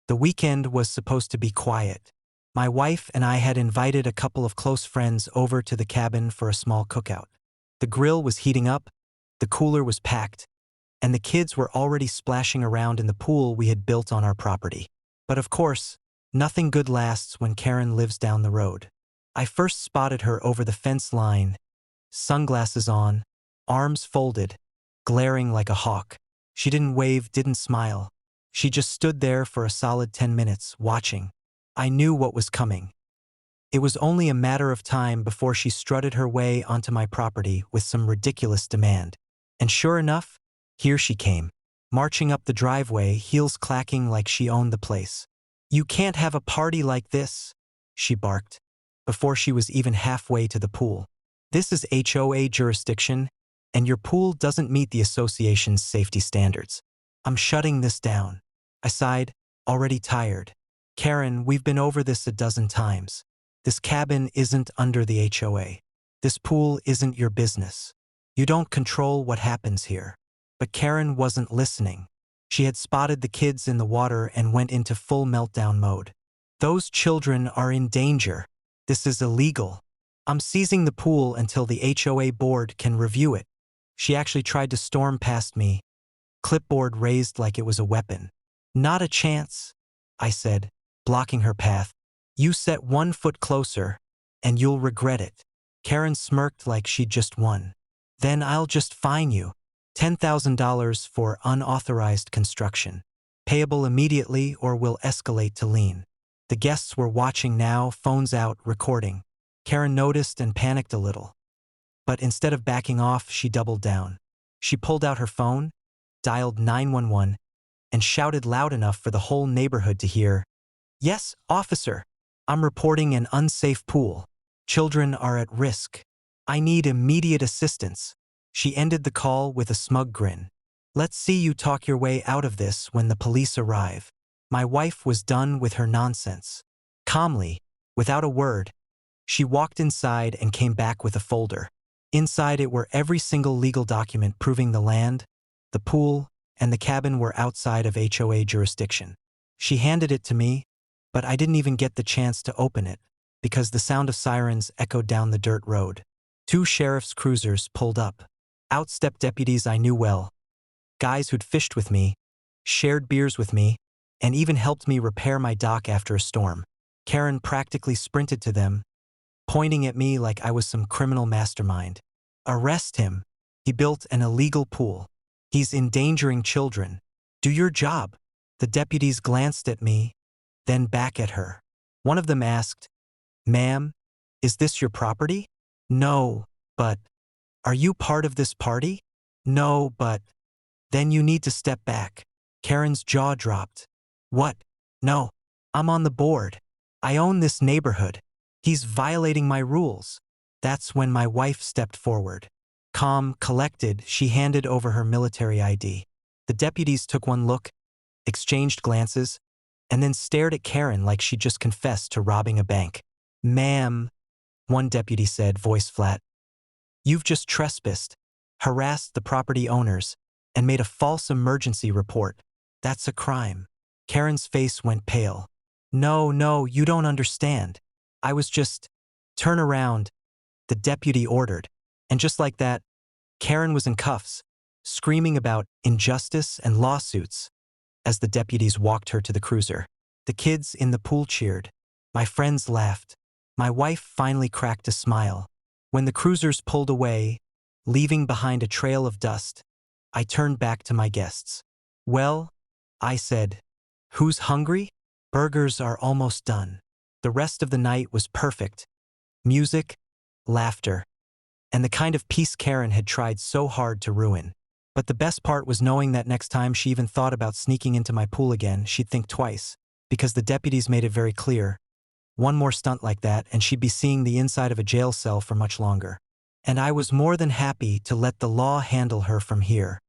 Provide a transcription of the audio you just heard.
The weekend was supposed to be quiet. My wife and I had invited a couple of close friends over to the cabin for a small cookout. The grill was heating up, the cooler was packed, and the kids were already splashing around in the pool we had built on our property. But of course, nothing good lasts when Karen lives down the road. I first spotted her over the fence line, sunglasses on, arms folded, glaring like a hawk. She didn't wave, didn't smile. She just stood there for a solid 10 minutes, watching. I knew what was coming. It was only a matter of time before she strutted her way onto my property with some ridiculous demand. And sure enough, here she came, marching up the driveway, heels clacking like she owned the place. "You can't have a party like this," she barked, before she was even halfway to the pool. "This is HOA jurisdiction, and your pool doesn't meet the association's safety standards. I'm shutting this down." I sighed, already tired. "Karen, we've been over this a dozen times. This cabin isn't under the HOA. This pool isn't your business. You don't control what happens here." But Karen wasn't listening. She had spotted the kids in the water and went into full meltdown mode. "Those children are in danger. This is illegal. I'm seizing the pool until the HOA board can review it." She actually tried to storm past me, clipboard raised like it was a weapon. "Not a chance," I said, blocking her path. "You set 1 foot closer, and you'll regret it." Karen smirked like she'd just won. "Then I'll just fine you. $10,000 for unauthorized construction. Payable immediately or will escalate to lien." The guests were watching now, phones out, recording. Karen noticed and panicked a little. But instead of backing off, she doubled down. She pulled out her phone, dialed 911, and shouted loud enough for the whole neighborhood to hear. "Yes, officer. I'm reporting an unsafe pool. Children are at risk. I need immediate assistance." She ended the call with a smug grin. "Let's see you talk your way out of this when the police arrive." My wife was done with her nonsense. Calmly, without a word, she walked inside and came back with a folder. Inside it were every single legal document proving the land, the pool, and the cabin were outside of HOA jurisdiction. She handed it to me, but I didn't even get the chance to open it, because the sound of sirens echoed down the dirt road. 2 sheriff's cruisers pulled up. Out stepped deputies I knew well, guys who'd fished with me, shared beers with me, and even helped me repair my dock after a storm. Karen practically sprinted to them, pointing at me like I was some criminal mastermind. "Arrest him. He built an illegal pool. He's endangering children. Do your job." The deputies glanced at me, then back at her. One of them asked, "Ma'am, is this your property?" "No, but..." "Are you part of this party?" "No, but..." "Then you need to step back." Karen's jaw dropped. "What? No. I'm on the board. I own this neighborhood. He's violating my rules." That's when my wife stepped forward. Calm, collected, she handed over her military ID. The deputies took one look, exchanged glances, and then stared at Karen like she'd just confessed to robbing a bank. "Ma'am," one deputy said, voice flat, "you've just trespassed, harassed the property owners, and made a false emergency report. That's a crime." Karen's face went pale. No, you don't understand. I was just..." "Turn around," the deputy ordered. And just like that, Karen was in cuffs, screaming about injustice and lawsuits as the deputies walked her to the cruiser. The kids in the pool cheered. My friends laughed. My wife finally cracked a smile. When the cruisers pulled away, leaving behind a trail of dust, I turned back to my guests. "Well," I said, "who's hungry? Burgers are almost done." The rest of the night was perfect. Music, laughter, and the kind of peace Karen had tried so hard to ruin. But the best part was knowing that next time she even thought about sneaking into my pool again, she'd think twice, because the deputies made it very clear. One more stunt like that, and she'd be seeing the inside of a jail cell for much longer. And I was more than happy to let the law handle her from here.